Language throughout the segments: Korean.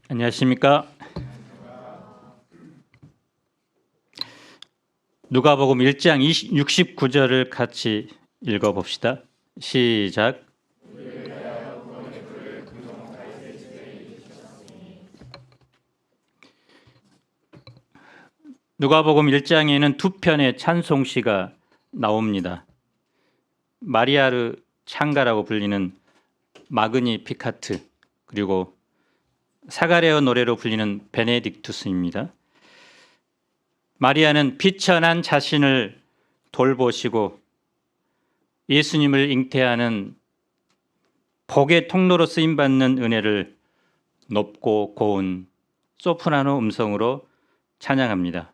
안녕하십니까? 누가복음 1장 69절을 같이 읽어봅시다. 시작. 누가복음 1장에는 두 편의 찬송시가 나옵니다. 마리아르 창가라고 불리는 마그니 피카트, 그리고 사가랴 노래로 불리는 베네딕투스입니다. 마리아는 비천한 자신을 돌보시고 예수님을 잉태하는 복의 통로로 쓰임받는 은혜를 높고 고운 소프라노 음성으로 찬양합니다.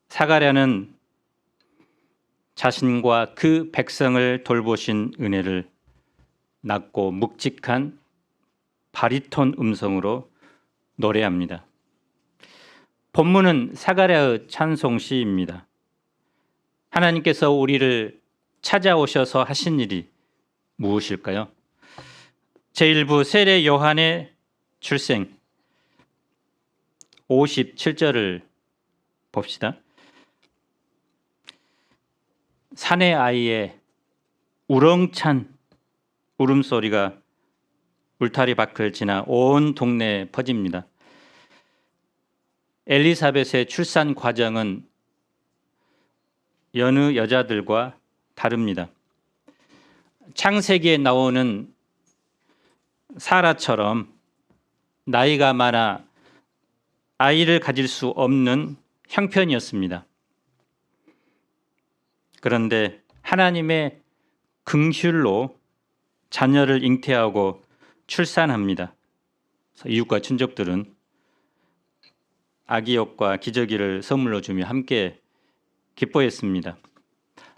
사가랴는 자신과 그 백성을 돌보신 은혜를 낮고 묵직한 바리톤 음성으로 노래합니다. 본문은 사가랴의 찬송시입니다. 하나님께서 우리를 찾아오셔서 하신 일이 무엇일까요? 제1부 세례 요한의 출생 57절을 봅시다. 사내 아이의 우렁찬 울음소리가 울타리 밖을 지나 온 동네에 퍼집니다. 엘리사벳의 출산 과정은 여느 여자들과 다릅니다. 창세기에 나오는 사라처럼 나이가 많아 아이를 가질 수 없는 형편이었습니다. 그런데 하나님의 긍휼로 자녀를 잉태하고 출산합니다. 이웃과 친족들은 아기옷과 기저귀를 선물로 주며 함께 기뻐했습니다.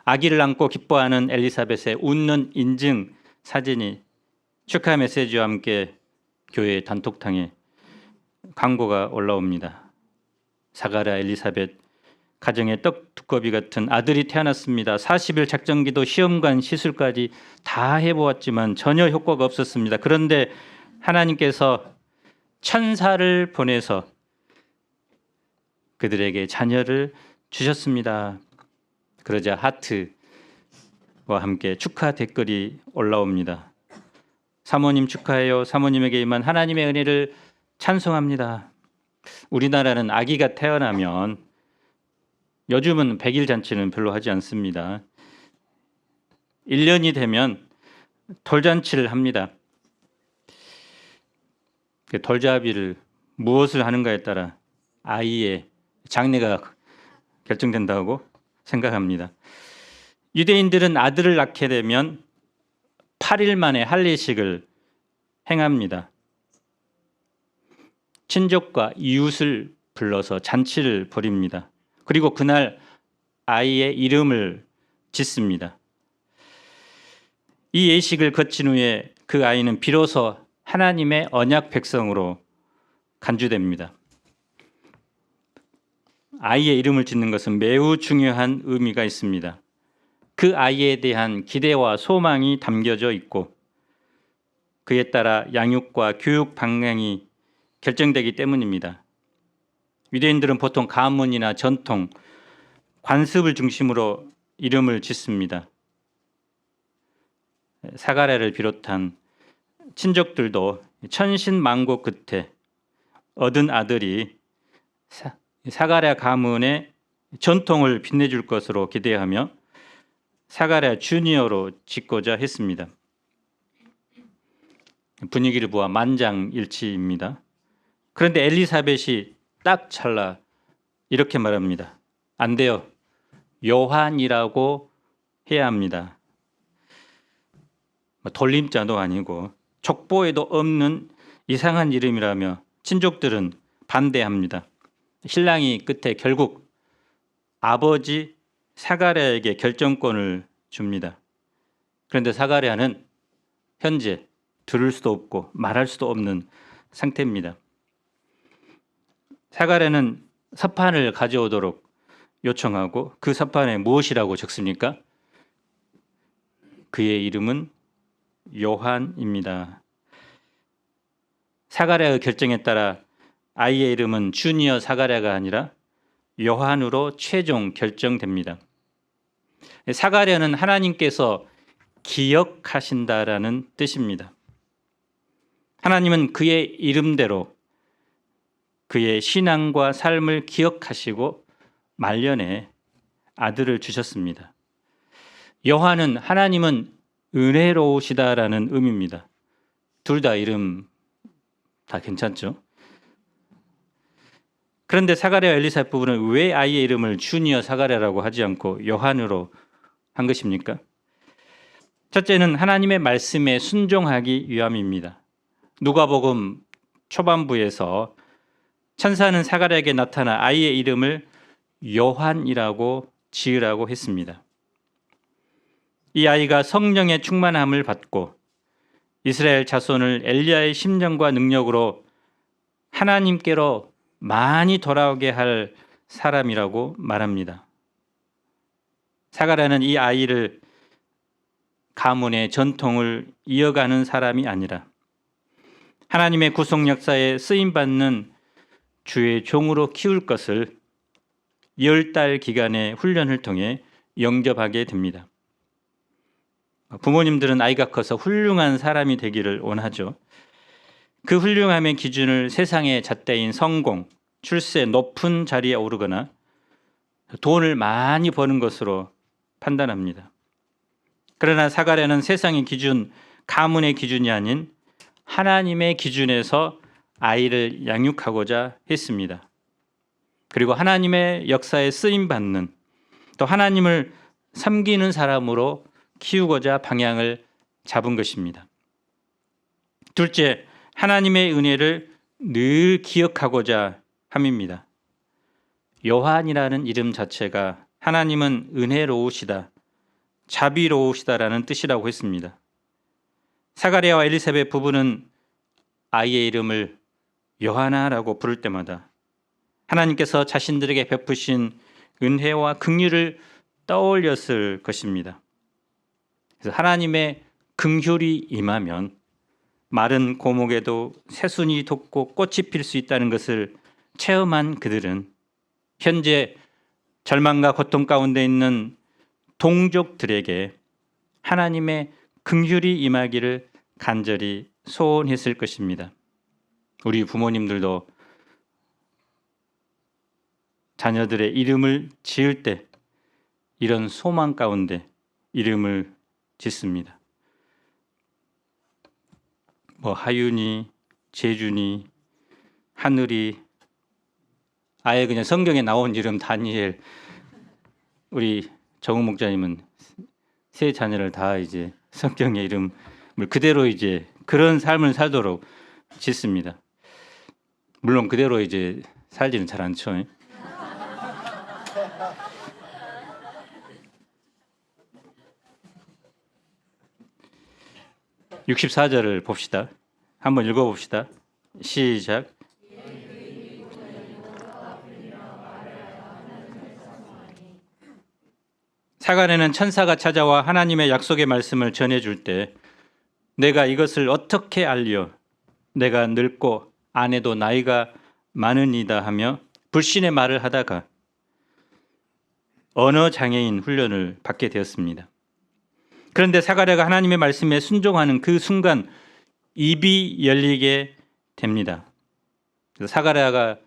아기를 안고 기뻐하는 엘리사벳의 웃는 인증 사진이 축하 메시지와 함께 교회 단톡방에 광고가 올라옵니다. 사가랴 엘리사벳 가정에 떡 두꺼비 같은 아들이 태어났습니다. 40일 작정기도 시험관 시술까지 다 해보았지만 전혀 효과가 없었습니다. 그런데 하나님께서 천사를 보내서 그들에게 자녀를 주셨습니다. 그러자 하트와 함께 축하 댓글이 올라옵니다. 사모님 축하해요. 사모님에게 임한 하나님의 은혜를 찬송합니다. 우리나라는 아기가 태어나면 요즘은 100일 잔치는 별로 하지 않습니다. 1년이 되면 돌잔치를 합니다. 돌잡이를 무엇을 하는가에 따라 아이의 장래가 결정된다고 생각합니다. 유대인들은 아들을 낳게 되면 8일 만에 할례식을 행합니다. 친족과 이웃을 불러서 잔치를 벌입니다. 그리고 그날 아이의 이름을 짓습니다. 이 예식을 거친 후에 그 아이는 비로소 하나님의 언약 백성으로 간주됩니다. 아이의 이름을 짓는 것은 매우 중요한 의미가 있습니다. 그 아이에 대한 기대와 소망이 담겨져 있고 그에 따라 양육과 교육 방향이 결정되기 때문입니다. 유대인들은 보통 가문이나 전통, 관습을 중심으로 이름을 짓습니다. 사가랴를 비롯한 친족들도 천신만고 끝에 얻은 아들이 사가랴 가문의 전통을 빛내줄 것으로 기대하며 사가랴 주니어로 짓고자 했습니다. 분위기를 보아 만장일치입니다. 그런데 엘리사벳이 딱 찰나 이렇게 말합니다. 안 돼요. 요한이라고 해야 합니다. 돌림자도 아니고 족보에도 없는 이상한 이름이라며 친족들은 반대합니다. 신랑이 끝에 결국 아버지 사가랴에게 결정권을 줍니다. 그런데 사가랴는 현재 들을 수도 없고 말할 수도 없는 상태입니다. 사가랴는 서판을 가져오도록 요청하고 그 서판에 무엇이라고 적습니까? 그의 이름은 요한입니다. 사가랴의 결정에 따라 아이의 이름은 주니어 사가랴가 아니라 요한으로 최종 결정됩니다. 사가랴는 하나님께서 기억하신다라는 뜻입니다. 하나님은 그의 이름대로 그의 신앙과 삶을 기억하시고 말년에 아들을 주셨습니다. 요한은 하나님은 은혜로우시다라는 의미입니다. 둘 다 이름 다 괜찮죠? 그런데 사가랴와 엘리사벳 부부는 왜 아이의 이름을 주니어 사가랴라고 하지 않고 요한으로 한 것입니까? 첫째는 하나님의 말씀에 순종하기 위함입니다. 누가복음 초반부에서 천사는 사가랴에게 나타나 아이의 이름을 요한이라고 지으라고 했습니다. 이 아이가 성령의 충만함을 받고 이스라엘 자손을 엘리야의 심정과 능력으로 하나님께로 많이 돌아오게 할 사람이라고 말합니다. 사가랴는 이 아이를 가문의 전통을 이어가는 사람이 아니라 하나님의 구속 역사에 쓰임받는 주의 종으로 키울 것을 10달 기간의 훈련을 통해 영접하게 됩니다. 부모님들은 아이가 커서 훌륭한 사람이 되기를 원하죠. 그 훌륭함의 기준을 세상의 잣대인 성공, 출세, 높은 자리에 오르거나 돈을 많이 버는 것으로 판단합니다. 그러나 사가랴는 세상의 기준, 가문의 기준이 아닌 하나님의 기준에서 아이를 양육하고자 했습니다. 그리고 하나님의 역사에 쓰임받는 또 하나님을 섬기는 사람으로 키우고자 방향을 잡은 것입니다. 둘째, 하나님의 은혜를 늘 기억하고자 함입니다. 요한이라는 이름 자체가 하나님은 은혜로우시다, 자비로우시다라는 뜻이라고 했습니다. 사가랴와 엘리사벳 부부는 아이의 이름을 요하나라고 부를 때마다 하나님께서 자신들에게 베푸신 은혜와 긍휼을 떠올렸을 것입니다. 그래서 하나님의 긍휼이 임하면 마른 고목에도 새순이 돋고 꽃이 필 수 있다는 것을 체험한 그들은 현재 절망과 고통 가운데 있는 동족들에게 하나님의 긍휼이 임하기를 간절히 소원했을 것입니다. 우리 부모님들도 자녀들의 이름을 지을 때 이런 소망 가운데 이름을 짓습니다. 하윤이, 재준이, 하늘이, 아예 그냥 성경에 나온 이름 다니엘. 우리 정우 목자님은 세 자녀를 다 이제 성경의 이름을 그대로 이제 그런 삶을 살도록 짓습니다. 물론 그대로 이제 살지는 잘 않죠. 64절을 봅시다. 한번 읽어봅시다. 시작. 사가랴는 천사가 찾아와 하나님의 약속의 말씀을 전해줄 때 내가 이것을 어떻게 알리오? 내가 늙고 아내도 나이가 많으니다 하며 불신의 말을 하다가 언어 장애인 훈련을 받게 되었습니다. 그런데 사가랴가 하나님의 말씀에 순종하는 그 순간 입이 열리게 됩니다. 그래서 사가랴가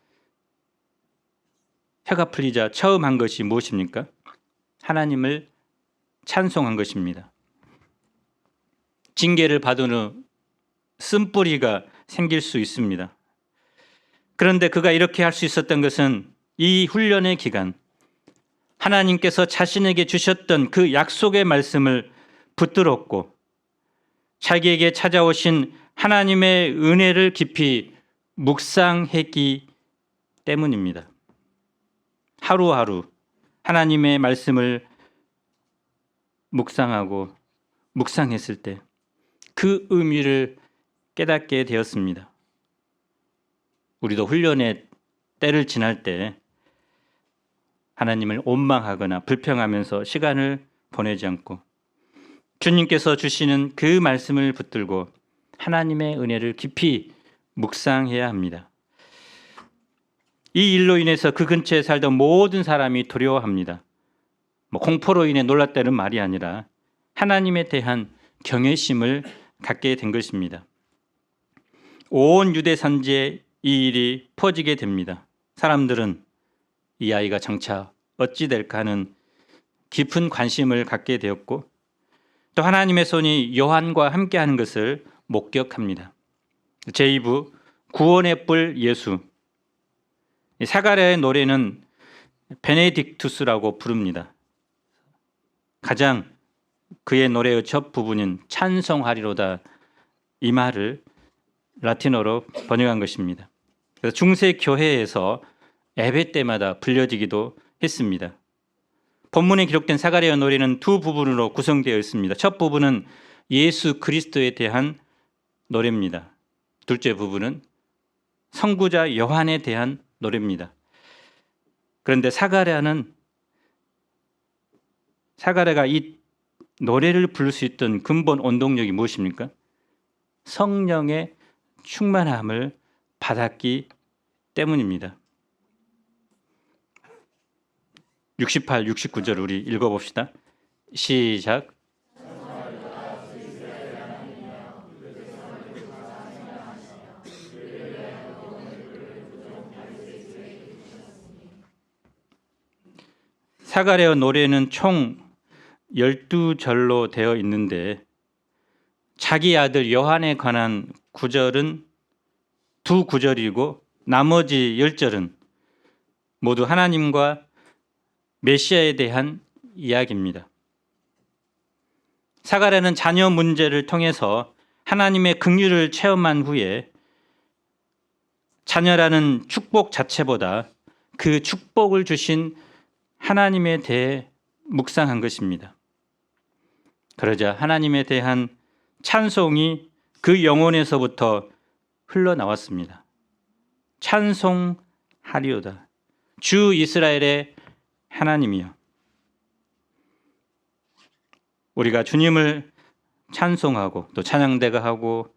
혀가 풀리자 처음 한 것이 무엇입니까? 하나님을 찬송한 것입니다. 징계를 받은 후 쓴뿌리가 생길 수 있습니다. 그런데 그가 이렇게 할 수 있었던 것은 이 훈련의 기간 하나님께서 자신에게 주셨던 그 약속의 말씀을 붙들었고 자기에게 찾아오신 하나님의 은혜를 깊이 묵상했기 때문입니다. 하루하루 하나님의 말씀을 묵상하고 묵상했을 때 그 의미를 깨닫게 되었습니다. 우리도 훈련의 때를 지날 때 하나님을 원망하거나 불평하면서 시간을 보내지 않고 주님께서 주시는 그 말씀을 붙들고 하나님의 은혜를 깊이 묵상해야 합니다. 이 일로 인해서 그 근처에 살던 모든 사람이 두려워합니다. 공포로 인해 놀랐다는 말이 아니라 하나님에 대한 경외심을 갖게 된 것입니다. 온 유대 산지에 이 일이 퍼지게 됩니다. 사람들은 이 아이가 장차 어찌 될까 하는 깊은 관심을 갖게 되었고, 또 하나님의 손이 요한과 함께하는 것을 목격합니다. 제2부 구원의 뿔 예수. 사가랴의 노래는 베네딕투스라고 부릅니다. 가장 그의 노래의 첫 부분인 찬송하리로다, 이 말을 라틴어로 번역한 것입니다. 그래서 중세 교회에서 예배 때마다 불려지기도 했습니다. 본문에 기록된 사가랴의 노래는 두 부분으로 구성되어 있습니다. 첫 부분은 예수 그리스도에 대한 노래입니다. 둘째 부분은 선구자 요한에 대한 노래입니다. 그런데 사가랴가 이 노래를 부를 수 있던 근본 원동력이 무엇입니까? 성령의 충만함을 받았기 때문입니다. 68, 69절 우리 읽어봅시다. 시작. 사가랴의 노래는 총 12절로 되어 있는데 자기 아들 요한에 관한 구절은 두 구절이고 나머지 10절은 모두 하나님과 메시아에 대한 이야기입니다. 사가랴는 자녀 문제를 통해서 하나님의 긍휼을 체험한 후에 자녀라는 축복 자체보다 그 축복을 주신 하나님에 대해 묵상한 것입니다. 그러자 하나님에 대한 찬송이 그 영혼에서부터 흘러나왔습니다. 찬송하리오다. 주 이스라엘의 하나님이여. 우리가 주님을 찬송하고 또 찬양대가 하고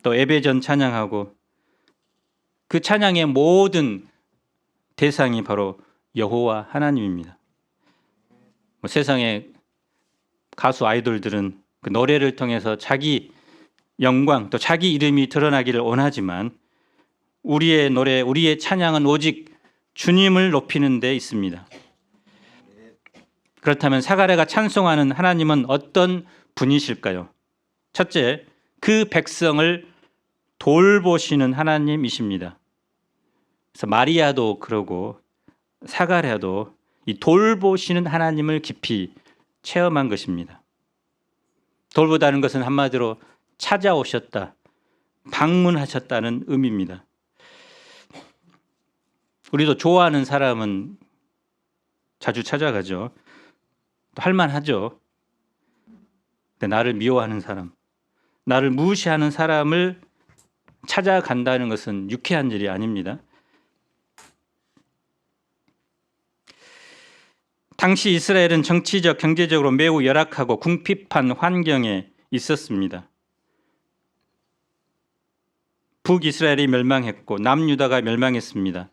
또 예배전 찬양하고 그 찬양의 모든 대상이 바로 여호와 하나님입니다. 세상의 가수 아이돌들은 그 노래를 통해서 자기 영광 또 자기 이름이 드러나기를 원하지만 우리의 노래, 우리의 찬양은 오직 주님을 높이는 데 있습니다. 그렇다면 사가랴가 찬송하는 하나님은 어떤 분이실까요? 첫째, 그 백성을 돌보시는 하나님이십니다. 그래서 마리아도 그러고 사가랴도 이 돌보시는 하나님을 깊이 체험한 것입니다. 돌보다는 것은 한마디로 찾아오셨다, 방문하셨다는 의미입니다. 우리도 좋아하는 사람은 자주 찾아가죠. 또 할만하죠. 근데 나를 미워하는 사람, 나를 무시하는 사람을 찾아간다는 것은 유쾌한 일이 아닙니다. 당시 이스라엘은 정치적, 경제적으로 매우 열악하고 궁핍한 환경에 있었습니다. 북이스라엘이 멸망했고 남유다가 멸망했습니다.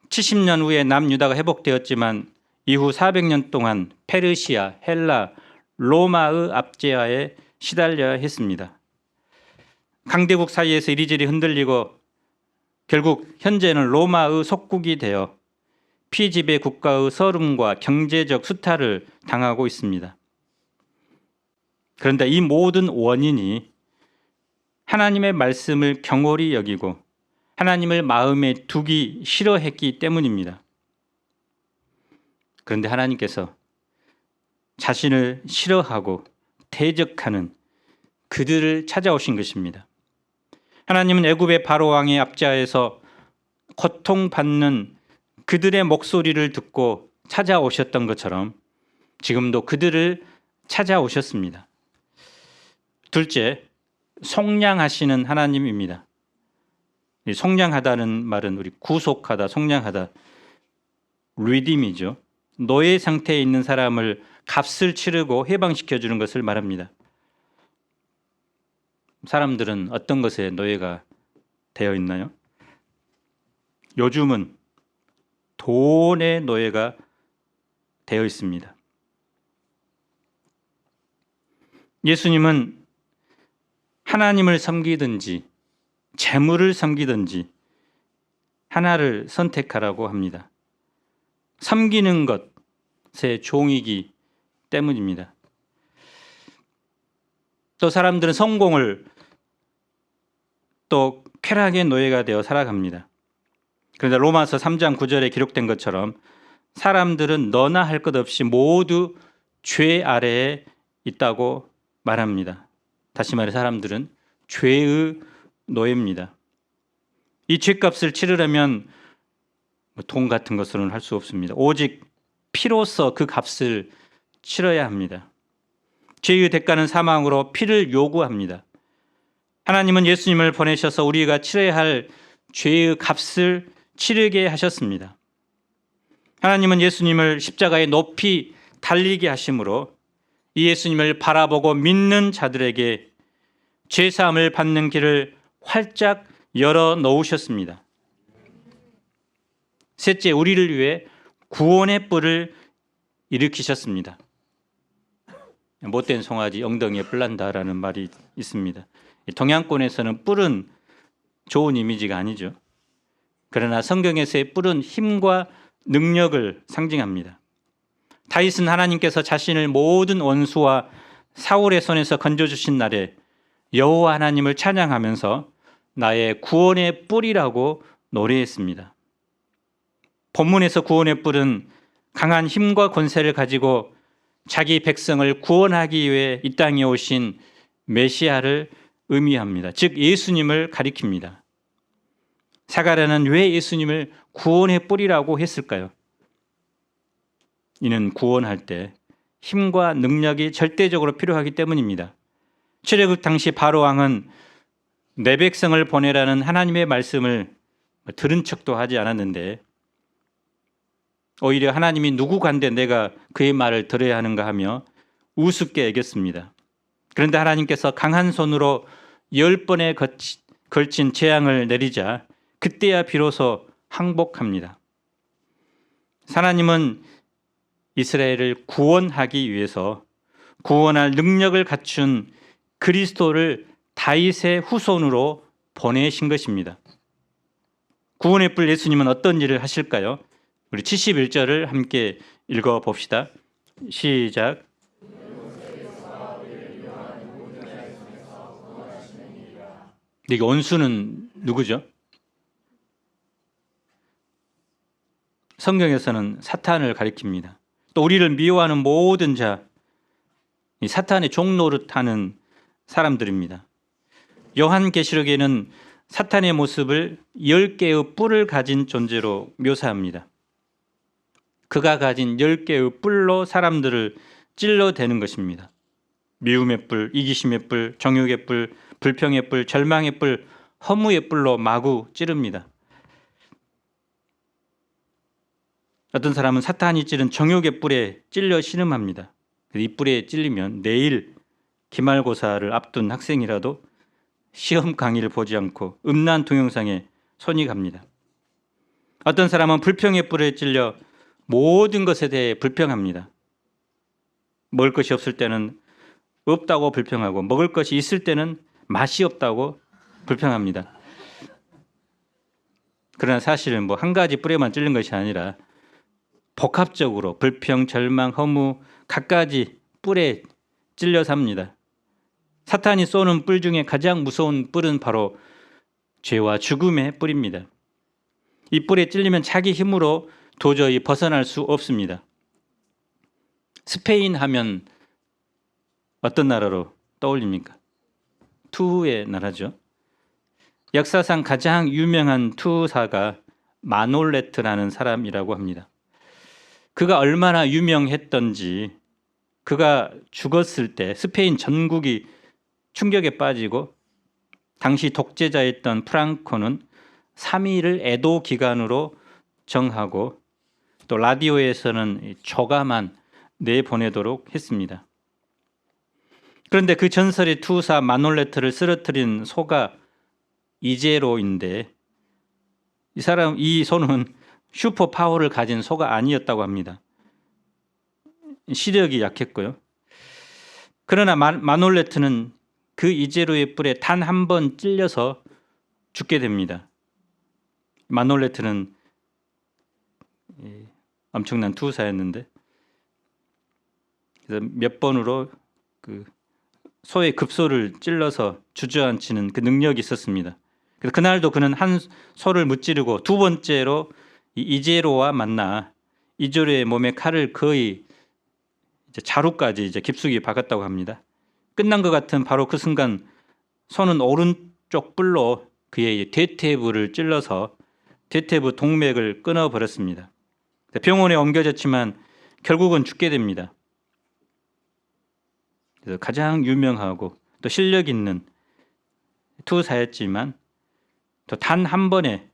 70년 후에 남유다가 회복되었지만 이후 400년 동안 페르시아, 헬라, 로마의 압제하에 시달려야 했습니다. 강대국 사이에서 이리저리 흔들리고 결국 현재는 로마의 속국이 되어 피지배 국가의 서름과 경제적 수탈을 당하고 있습니다. 그런데 이 모든 원인이 하나님의 말씀을 경홀히 여기고 하나님을 마음에 두기 싫어했기 때문입니다. 그런데 하나님께서 자신을 싫어하고 대적하는 그들을 찾아오신 것입니다. 하나님은 애굽의 바로 왕의 압제하에서 고통받는 그들의 목소리를 듣고 찾아오셨던 것처럼 지금도 그들을 찾아오셨습니다. 둘째, 속량하시는 하나님입니다. 속량하다는 말은 우리 구속하다, 속량하다, 리딤이죠. 노예 상태에 있는 사람을 값을 치르고 해방시켜 주는 것을 말합니다. 사람들은 어떤 것에 노예가 되어 있나요? 요즘은 돈의 노예가 되어 있습니다. 예수님은 하나님을 섬기든지 재물을 섬기든지 하나를 선택하라고 합니다. 섬기는 것의 종이기 때문입니다. 또 사람들은 성공을 또 쾌락의 노예가 되어 살아갑니다. 그런데 로마서 3장 9절에 기록된 것처럼 사람들은 너나 할 것 없이 모두 죄 아래에 있다고 말합니다. 다시 말해 사람들은 죄의 노예입니다. 이 죄값을 치르려면 돈 같은 것으로는 할 수 없습니다. 오직 피로써 그 값을 치러야 합니다. 죄의 대가는 사망으로 피를 요구합니다. 하나님은 예수님을 보내셔서 우리가 치러야 할 죄의 값을 치르게 하셨습니다. 하나님은 예수님을 십자가에 높이 달리게 하심으로 이 예수님을 바라보고 믿는 자들에게 죄사함을 받는 길을 활짝 열어 놓으셨습니다. 셋째, 우리를 위해 구원의 뿔을 일으키셨습니다. 못된 송아지 엉덩이에 뿔 난다라는 말이 있습니다. 동양권에서는 뿔은 좋은 이미지가 아니죠. 그러나 성경에서의 뿔은 힘과 능력을 상징합니다. 다윗은 하나님께서 자신을 모든 원수와 사울의 손에서 건져주신 날에 여호와 하나님을 찬양하면서 나의 구원의 뿔이라고 노래했습니다. 본문에서 구원의 뿔은 강한 힘과 권세를 가지고 자기 백성을 구원하기 위해 이 땅에 오신 메시아를 의미합니다. 즉 예수님을 가리킵니다. 사가랴는 왜 예수님을 구원의 뿔이라고 했을까요? 이는 구원할 때 힘과 능력이 절대적으로 필요하기 때문입니다. 출애굽 당시 바로 왕은 내 백성을 보내라는 하나님의 말씀을 들은 척도 하지 않았는데 오히려 하나님이 누구 간데 내가 그의 말을 들어야 하는가 하며 우습게 여겼습니다. 그런데 하나님께서 강한 손으로 10번에 걸친 재앙을 내리자 그때야 비로소 항복합니다. 하나님은 이스라엘을 구원하기 위해서 구원할 능력을 갖춘 그리스도를 다윗의 후손으로 보내신 것입니다. 구원의 뿔 예수님은 어떤 일을 하실까요? 우리 71절을 함께 읽어봅시다. 시작. 여기 원수는 누구죠? 성경에서는 사탄을 가리킵니다. 또 우리를 미워하는 모든 자, 이 사탄의 종노릇하는 사람들입니다. 요한계시록에는 사탄의 모습을 10개의 뿔을 가진 존재로 묘사합니다. 그가 가진 10개의 뿔로 사람들을 찔러대는 것입니다. 미움의 뿔, 이기심의 뿔, 정욕의 뿔, 불평의 뿔, 절망의 뿔, 허무의 뿔로 마구 찌릅니다. 어떤 사람은 사탄이 찌른 정욕의 뿔에 찔려 신음합니다. 이 뿔에 찔리면 내일 기말고사를 앞둔 학생이라도 시험 강의를 보지 않고 음란 동영상에 손이 갑니다. 어떤 사람은 불평의 뿔에 찔려 모든 것에 대해 불평합니다. 먹을 것이 없을 때는 없다고 불평하고 먹을 것이 있을 때는 맛이 없다고 불평합니다. 그러나 사실은 한 가지 뿔에만 찔린 것이 아니라 복합적으로 불평, 절망, 허무 갖가지 뿔에 찔려 삽니다. 사탄이 쏘는 뿔 중에 가장 무서운 뿔은 바로 죄와 죽음의 뿔입니다. 이 뿔에 찔리면 자기 힘으로 도저히 벗어날 수 없습니다. 스페인 하면 어떤 나라로 떠올립니까? 투hu의 나라죠. 역사상 가장 유명한 투hu사가 마놀레트라는 사람이라고 합니다. 그가 얼마나 유명했던지 그가 죽었을 때 스페인 전국이 충격에 빠지고 당시 독재자였던 프랑코는 3일을 애도 기간으로 정하고 또 라디오에서는 조가만 내보내도록 했습니다. 그런데 그 전설의 투사 마놀레트를 쓰러뜨린 소가 이제로인데 이 소는 슈퍼 파워를 가진 소가 아니었다고 합니다. 시력이 약했고요. 그러나 마놀레트는 그 이제로의 뿔에 단 한 번 찔려서 죽게 됩니다. 마놀레트는 엄청난 투사였는데 그래서 몇 번으로 그 소의 급소를 찔러서 주저앉히는 그 능력이 있었습니다. 그래서 그날도 그는 한 소를 무찌르고 두 번째로 이제로와 만나 이제로의 몸에 칼을 거의 자루까지 깊숙이 박았다고 합니다. 끝난 것 같은 바로 그 순간 소는 오른쪽 뿔로 그의 대퇴부를 찔러서 대퇴부 동맥을 끊어버렸습니다. 병원에 옮겨졌지만 결국은 죽게 됩니다. 그래서 가장 유명하고 또 실력 있는 투사였지만 또 단 한 번에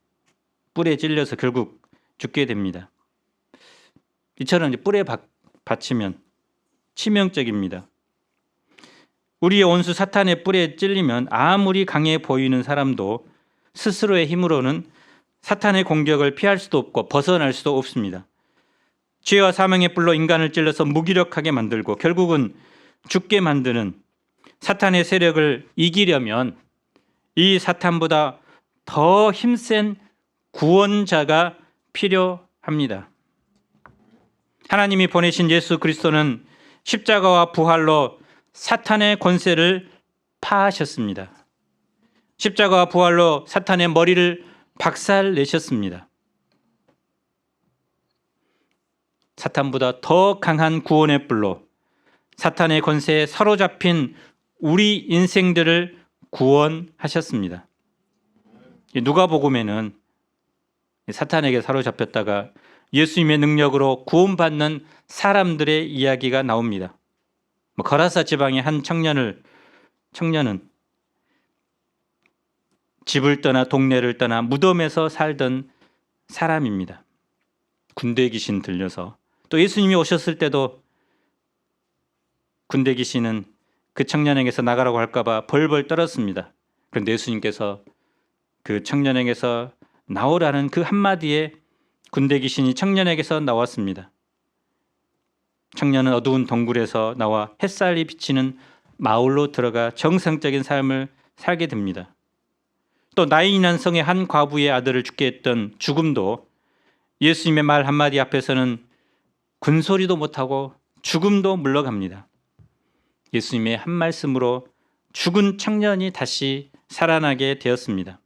뿔에 찔려서 결국 죽게 됩니다. 이처럼 뿔에 받치면 치명적입니다. 우리의 원수 사탄의 뿔에 찔리면 아무리 강해 보이는 사람도 스스로의 힘으로는 사탄의 공격을 피할 수도 없고 벗어날 수도 없습니다. 죄와 사망의 뿔로 인간을 찔러서 무기력하게 만들고 결국은 죽게 만드는 사탄의 세력을 이기려면 이 사탄보다 더 힘센 구원자가 필요합니다. 하나님이 보내신 예수 그리스도는 십자가와 부활로 사탄의 권세를 파하셨습니다. 십자가와 부활로 사탄의 머리를 박살내셨습니다. 사탄보다 더 강한 구원의 뿔로 사탄의 권세에 사로잡힌 우리 인생들을 구원하셨습니다. 누가복음에는 사탄에게 사로잡혔다가 예수님의 능력으로 구원받는 사람들의 이야기가 나옵니다. 거라사 지방의 한 청년은 집을 떠나 동네를 떠나 무덤에서 살던 사람입니다. 군대 귀신 들려서 또 예수님이 오셨을 때도 군대 귀신은 그 청년에게서 나가라고 할까봐 벌벌 떨었습니다. 그런데 예수님께서 그 청년에게서 나오라는 그 한마디에 군대 귀신이 청년에게서 나왔습니다. 청년은 어두운 동굴에서 나와 햇살이 비치는 마을로 들어가 정상적인 삶을 살게 됩니다. 또 나인한 성의 한 과부의 아들을 죽게 했던 죽음도 예수님의 말 한마디 앞에서는 군소리도 못하고 죽음도 물러갑니다. 예수님의 한 말씀으로 죽은 청년이 다시 살아나게 되었습니다.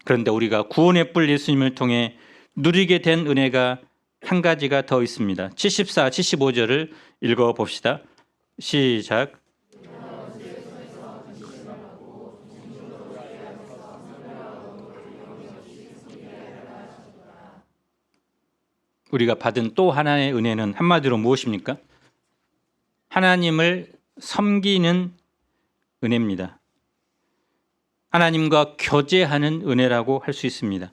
그런데 우리가 구원의 뿔 예수님을 통해 누리게 된 은혜가 한 가지가 더 있습니다. 74, 75절을 읽어봅시다. 시작. 우리가 받은 또 하나의 은혜는 한마디로 무엇입니까? 하나님을 섬기는 은혜입니다. 하나님과 교제하는 은혜라고 할 수 있습니다.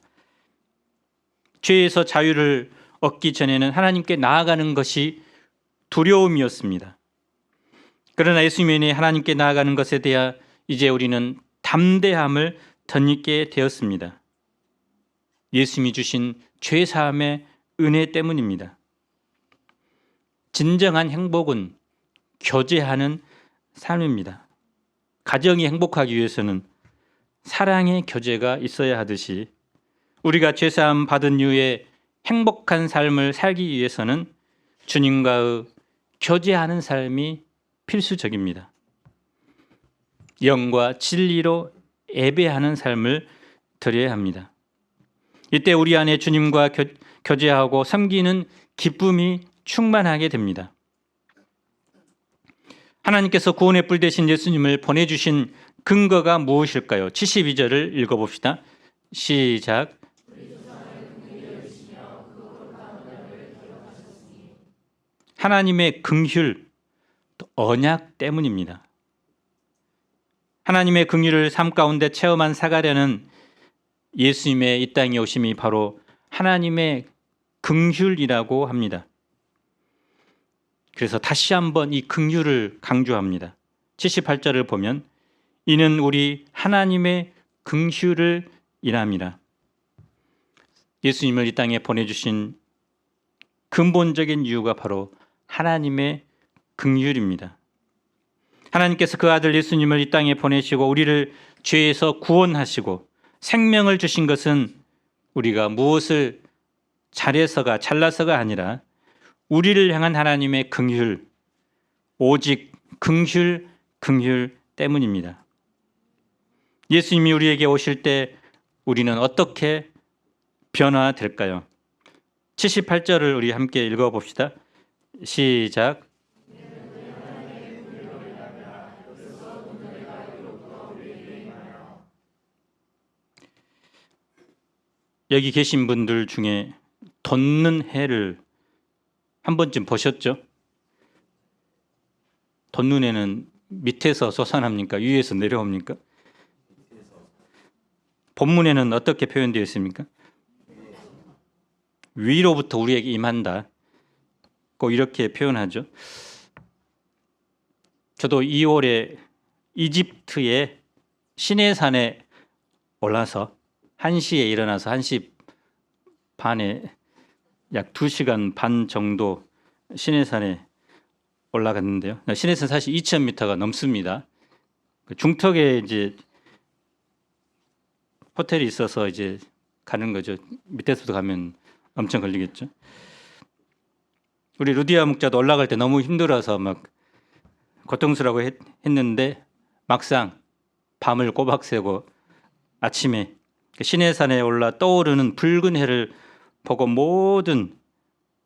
죄에서 자유를 얻기 전에는 하나님께 나아가는 것이 두려움이었습니다. 그러나 예수님의 은혜에 하나님께 나아가는 것에 대해 이제 우리는 담대함을 덧입게 되었습니다. 예수님이 주신 죄사함의 은혜 때문입니다. 진정한 행복은 교제하는 삶입니다. 가정이 행복하기 위해서는 사랑의 교제가 있어야 하듯이 우리가 죄사함 받은 이후에 행복한 삶을 살기 위해서는 주님과의 교제하는 삶이 필수적입니다. 영과 진리로 예배하는 삶을 드려야 합니다. 이때 우리 안에 주님과 교제하고 섬기는 기쁨이 충만하게 됩니다. 하나님께서 구원의 뿔 되신 예수님을 보내주신 근거가 무엇일까요? 72절을 읽어봅시다. 시작. 하나님의 긍휼, 언약 때문입니다. 하나님의 긍휼을 삶 가운데 체험한 사가랴는 예수님의 이 땅에 오심이 바로 하나님의 긍휼이라고 합니다. 그래서 다시 한번 이 긍휼을 강조합니다. 78절을 보면 이는 우리 하나님의 긍휼을 인함이라. 예수님을 이 땅에 보내주신 근본적인 이유가 바로 하나님의 긍휼입니다. 하나님께서 그 아들 예수님을 이 땅에 보내시고 우리를 죄에서 구원하시고 생명을 주신 것은 우리가 무엇을 잘해서가 잘나서가 아니라 우리를 향한 하나님의 긍휼, 오직 긍휼 때문입니다. 예수님이 우리에게 오실 때 우리는 어떻게 변화될까요? 78절을 우리 함께 읽어봅시다. 시작. 여기 계신 분들 중에 돋는 해를 한 번쯤 보셨죠? 돋는 해는 밑에서 솟아납니까? 위에서 내려옵니까? 본문에는 어떻게 표현되어 있습니까? 위로부터 우리에게 임한다. 꼭 이렇게 표현하죠. 저도 2월에 이집트의 시내산에 올라서 1시에 일어나서 1시 반에 약 2시간 반 정도 시내산에 올라갔는데요. 시내산 사실 2,000m가 넘습니다. 중턱에 이제 호텔이 있어서 이제 가는 거죠. 밑에서부터 가면 엄청 걸리겠죠. 우리 루디아 목자도 올라갈 때 너무 힘들어서 막 고통스러워 했는데 막상 밤을 꼬박 새고 아침에 시내산에 올라 떠오르는 붉은 해를 보고 모든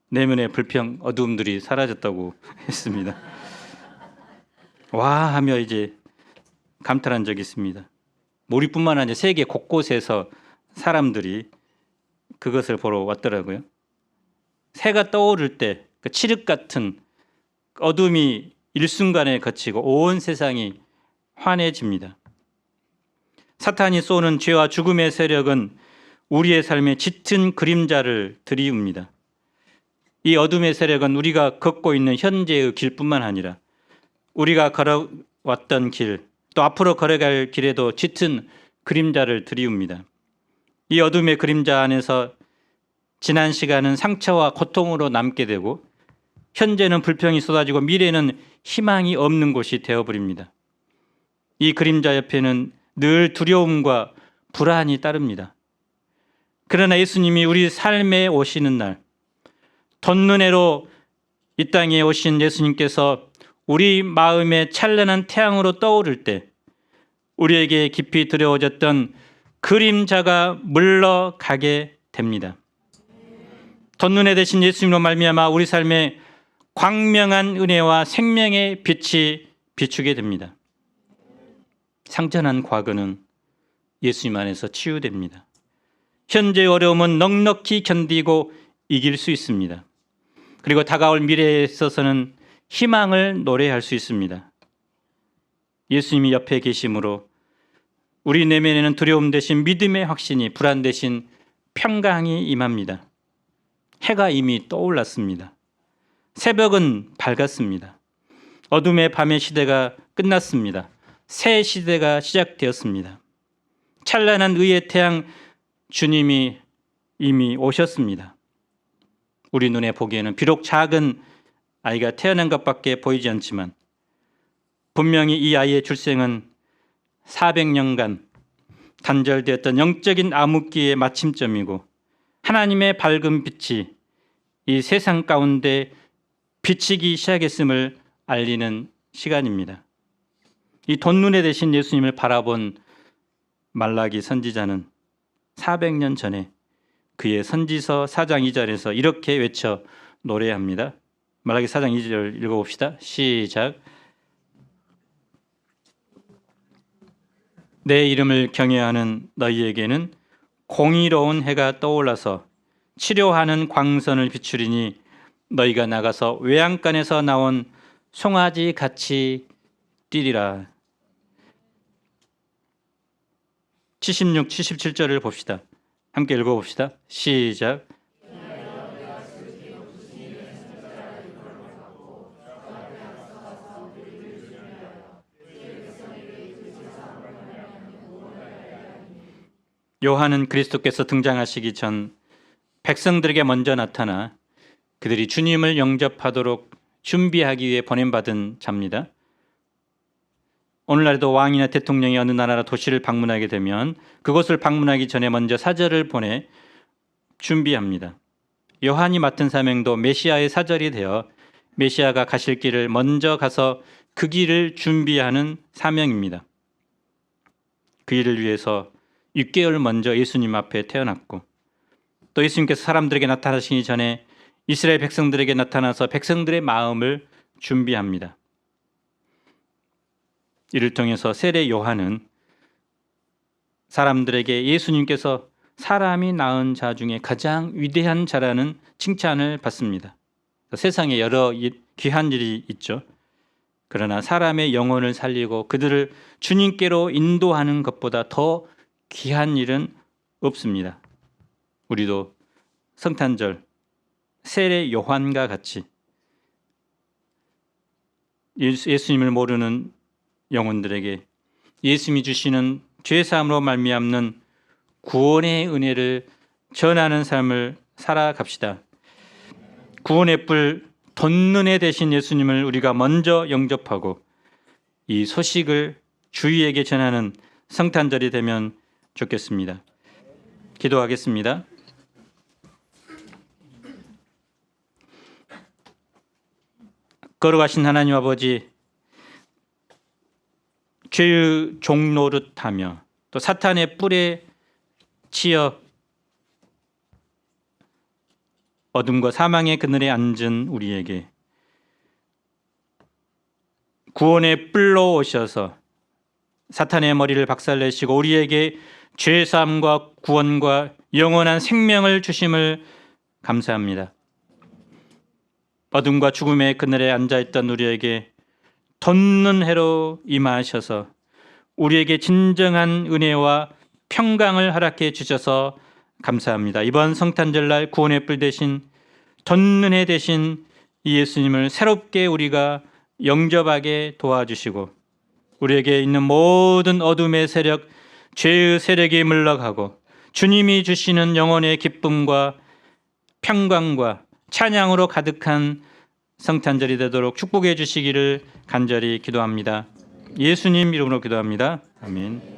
내면의 불평, 어두움들이 사라졌다고 했습니다. 와 하며 이제 감탄한 적이 있습니다. 우리뿐만 아니라 세계 곳곳에서 사람들이 그것을 보러 왔더라고요. 새가 떠오를 때 그 칠흑 같은 어둠이 일순간에 거치고 온 세상이 환해집니다. 사탄이 쏘는 죄와 죽음의 세력은 우리의 삶에 짙은 그림자를 들이웁니다. 이 어둠의 세력은 우리가 걷고 있는 현재의 길뿐만 아니라 우리가 걸어왔던 길, 또 앞으로 걸어갈 길에도 짙은 그림자를 들이웁니다. 이 어둠의 그림자 안에서 지난 시간은 상처와 고통으로 남게 되고 현재는 불평이 쏟아지고 미래는 희망이 없는 곳이 되어버립니다. 이 그림자 옆에는 늘 두려움과 불안이 따릅니다. 그러나 예수님이 우리 삶에 오시는 날, 돋는 해로 이 땅에 오신 예수님께서 우리 마음에 찬란한 태양으로 떠오를 때 우리에게 깊이 두려워졌던 그림자가 물러가게 됩니다. 돋는 해 대신 예수님으로 말미암아 우리 삶에 광명한 은혜와 생명의 빛이 비추게 됩니다. 상처난 과거는 예수님 안에서 치유됩니다. 현재의 어려움은 넉넉히 견디고 이길 수 있습니다. 그리고 다가올 미래에 있어서는 희망을 노래할 수 있습니다. 예수님이 옆에 계심으로 우리 내면에는 두려움 대신 믿음의 확신이, 불안 대신 평강이 임합니다. 해가 이미 떠올랐습니다. 새벽은 밝았습니다. 어둠의 밤의 시대가 끝났습니다. 새 시대가 시작되었습니다. 찬란한 의의 태양 주님이 이미 오셨습니다. 우리 눈에 보기에는 비록 작은 아이가 태어난 것밖에 보이지 않지만 분명히 이 아이의 출생은 400년간 단절되었던 영적인 암흑기의 마침점이고 하나님의 밝은 빛이 이 세상 가운데 비치기 시작했음을 알리는 시간입니다. 이 돋눈에 대신 예수님을 바라본 말라기 선지자는 400년 전에 그의 선지서 4장 2절에서 이렇게 외쳐 노래합니다. 말라기 4장 2절 읽어봅시다. 시작. 내 이름을 경외하는 너희에게는 공의로운 해가 떠올라서 치료하는 광선을 비추리니 너희가 나가서 외양간에서 나온 송아지 같이 뛰리라. 76, 77절을 봅시다. 함께 읽어봅시다. 시작. 요한은 그리스도께서 등장하시기 전 백성들에게 먼저 나타나 그들이 주님을 영접하도록 준비하기 위해 보냄받은 자입니다. 오늘날에도 왕이나 대통령이 어느 나라 도시를 방문하게 되면 그곳을 방문하기 전에 먼저 사절을 보내 준비합니다. 요한이 맡은 사명도 메시아의 사절이 되어 메시아가 가실 길을 먼저 가서 그 길을 준비하는 사명입니다. 그 일을 위해서 6개월 먼저 예수님 앞에 태어났고 또 예수님께서 사람들에게 나타나시기 전에 이스라엘 백성들에게 나타나서 백성들의 마음을 준비합니다. 이를 통해서 세례 요한은 사람들에게 예수님께서 사람이 낳은 자 중에 가장 위대한 자라는 칭찬을 받습니다. 세상에 여러 귀한 일이 있죠. 그러나 사람의 영혼을 살리고 그들을 주님께로 인도하는 것보다 더 귀한 일은 없습니다. 우리도 성탄절 세례 요한과 같이 예수님을 모르는 영혼들에게 예수님이 주시는 죄사함으로 말미암는 구원의 은혜를 전하는 삶을 살아갑시다. 구원의 뿔 돋는 해 되신 예수님을 우리가 먼저 영접하고 이 소식을 주위에게 전하는 성탄절이 되면 좋겠습니다. 기도하겠습니다. 거룩하신 하나님 아버지, 죄의 종노릇하며 또 사탄의 뿔에 치여 어둠과 사망의 그늘에 앉은 우리에게 구원의 뿔로 오셔서 사탄의 머리를 박살내시고 우리에게 죄사함과 구원과 영원한 생명을 주심을 감사합니다. 어둠과 죽음의 그늘에 앉아있던 우리에게 돋는 해로 임하셔서 우리에게 진정한 은혜와 평강을 허락해 주셔서 감사합니다. 이번 성탄절날 구원의 뿔 대신 돋는 해 대신 이 예수님을 새롭게 우리가 영접하게 도와주시고 우리에게 있는 모든 어둠의 세력, 죄의 세력이 물러가고 주님이 주시는 영혼의 기쁨과 평강과 찬양으로 가득한 성탄절이 되도록 축복해 주시기를 간절히 기도합니다. 예수님 이름으로 기도합니다. 아멘.